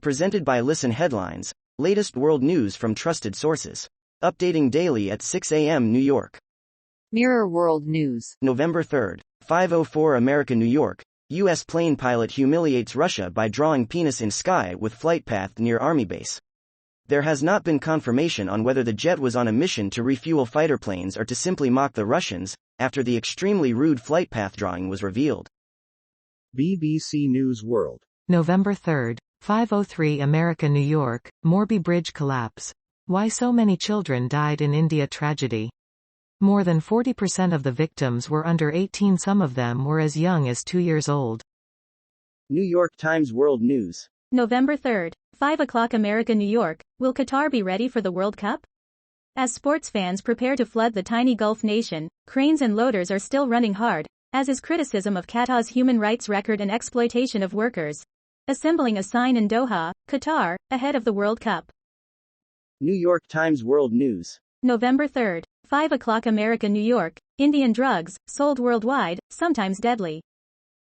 Presented by Listen Headlines, latest world news from trusted sources. Updating daily at 6 a.m. New York. Mirror World News. November 3rd, 5:04 America, New York. U.S. plane pilot humiliates Russia by drawing penis in sky with flight path near Army base. There has not been confirmation on whether the jet was on a mission to refuel fighter planes or to simply mock the Russians, after the extremely rude flight path drawing was revealed. BBC News World. November 3rd, 5:03 America, New York. Morbi bridge collapse. Why so many children died in India tragedy. More than 40% of the victims were under 18, some of them were as young as 2 years old. New York Times World News. November 3rd, 5 o'clock America, New York. Will Qatar be ready for the World Cup? As sports fans prepare to flood the tiny Gulf nation, cranes and loaders are still running hard, as is criticism of Qatar's human rights record and exploitation of workers. Assembling a sign in Doha, Qatar, ahead of the World Cup. New York Times World News. November 3rd, 5 o'clock America, New York. Indian drugs, sold worldwide, sometimes deadly.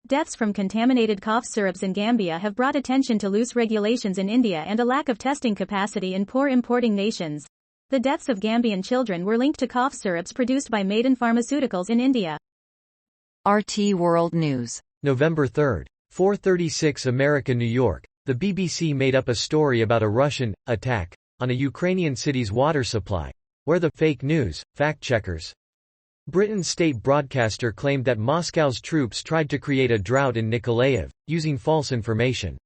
Deaths from contaminated cough syrups in Gambia have brought attention to loose regulations in India and a lack of testing capacity in poor importing nations. The deaths of Gambian children were linked to cough syrups produced by Maiden Pharmaceuticals in India. RT World News. November 3rd, 4:36 America, New York. The BBC made up a story about a Russian attack on a Ukrainian city's water supply, where the fake news fact-checkers. Britain's state broadcaster claimed that Moscow's troops tried to create a drought in Nikolaev, using false information.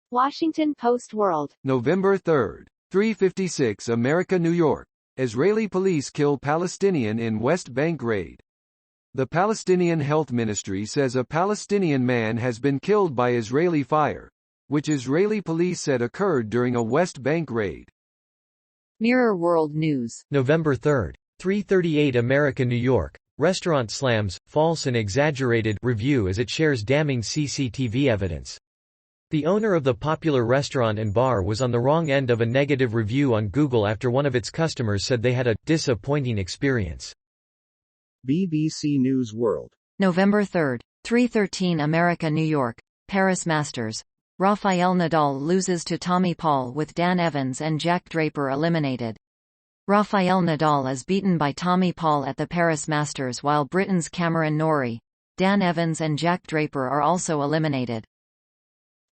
Washington Post World. November 3rd, 3:56 America, New York. Israeli police kill Palestinian in West Bank raid. The Palestinian Health Ministry says a Palestinian man has been killed by Israeli fire, which Israeli police said occurred during a West Bank raid. Mirror World News. November 3rd, 3:38 America, New York. Restaurant slams false and exaggerated review as it shares damning CCTV evidence. The owner of the popular restaurant and bar was on the wrong end of a negative review on Google after one of its customers said they had a disappointing experience. BBC News World. November 3rd, 3:13 America, New York. Paris Masters. Rafael Nadal loses to Tommy Paul with Dan Evans and Jack Draper eliminated. Rafael Nadal is beaten by Tommy Paul at the Paris Masters, while Britain's Cameron Norrie, Dan Evans and Jack Draper are also eliminated.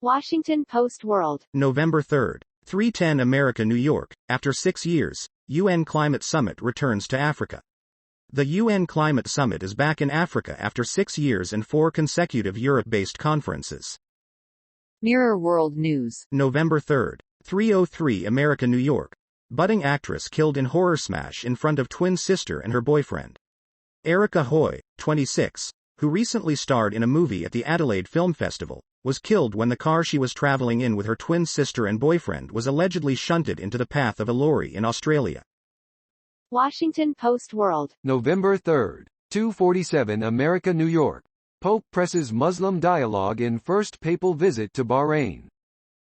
Washington Post World. November 3rd, 3:10 America, New York. After 6 years, UN Climate Summit returns to Africa. The UN Climate Summit is back in Africa after 6 years and 4 consecutive Europe-based conferences. Mirror World News. November 3rd, 3:03 America, New York. Budding actress killed in horror smash in front of twin sister and her boyfriend. Erica Hoy, 26, who recently starred in a movie at the Adelaide Film Festival, was killed when the car she was traveling in with her twin sister and boyfriend was allegedly shunted into the path of a lorry in Australia. Washington Post World. November 3rd, 2:47 America, New York. Pope presses Muslim dialogue in first papal visit to Bahrain.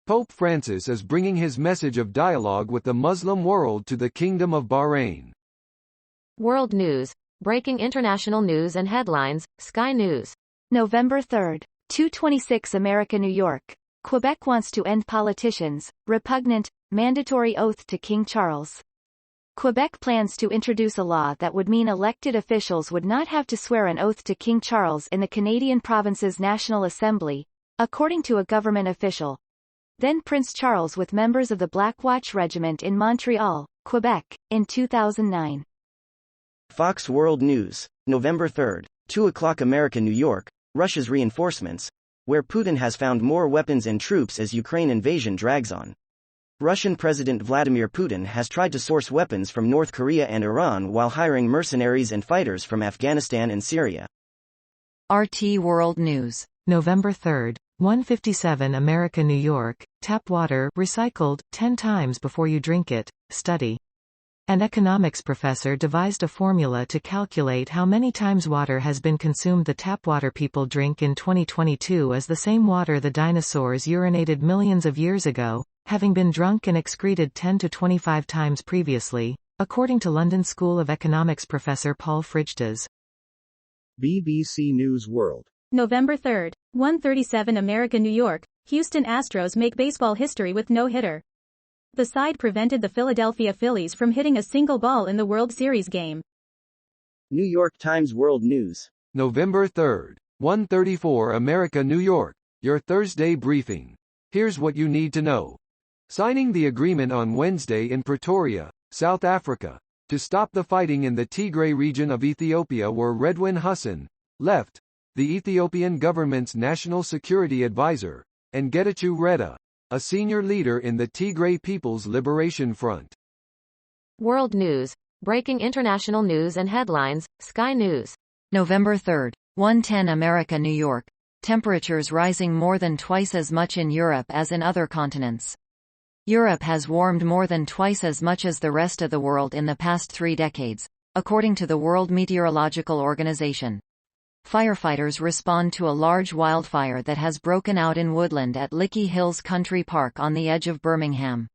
Pope Francis is bringing his message of dialogue with the Muslim world to the Kingdom of Bahrain. World News. Breaking international news and headlines. Sky News. November 3rd, 2:26 America, New York. Quebec wants to end politicians' repugnant, mandatory oath to King Charles. Quebec plans to introduce a law that would mean elected officials would not have to swear an oath to King Charles in the Canadian province's National Assembly, according to a government official. Then Prince Charles with members of the Black Watch Regiment in Montreal, Quebec, in 2009. Fox World News. November 3rd, 2 o'clock America, New York. Russia's reinforcements, where Putin has found more weapons and troops as Ukraine invasion drags on. Russian President Vladimir Putin has tried to source weapons from North Korea and Iran while hiring mercenaries and fighters from Afghanistan and Syria. RT World News. November 3rd, 1:57 America, New York. Tap water recycled 10 times before you drink it. Study. An economics professor devised a formula to calculate how many times water has been consumed. The tap water people drink in 2022 is the same water the dinosaurs urinated millions of years ago, having been drunk and excreted 10 to 25 times previously, according to London School of Economics professor Paul Frigytas. BBC News World. November 3rd, 1:37 America, New York. Houston Astros make baseball history with no-hitter. The side prevented the Philadelphia Phillies from hitting a single ball in the World Series game. New York Times World News. November 3rd, 1:34 America, New York. Your Thursday briefing. Here's what you need to know. Signing the agreement on Wednesday in Pretoria, South Africa, to stop the fighting in the Tigray region of Ethiopia were Redwan Hussein, left, the Ethiopian government's national security advisor, and Getachew Reda, a senior leader in the Tigray People's Liberation Front. World News. Breaking international news and headlines, Sky News. November 3rd, 1:10 America, New York. Temperatures rising more than twice as much in Europe as in other continents. Europe has warmed more than twice as much as the rest of the world in the past 3 decades, according to the World Meteorological Organization. Firefighters respond to a large wildfire that has broken out in woodland at Lickey Hills Country Park on the edge of Birmingham.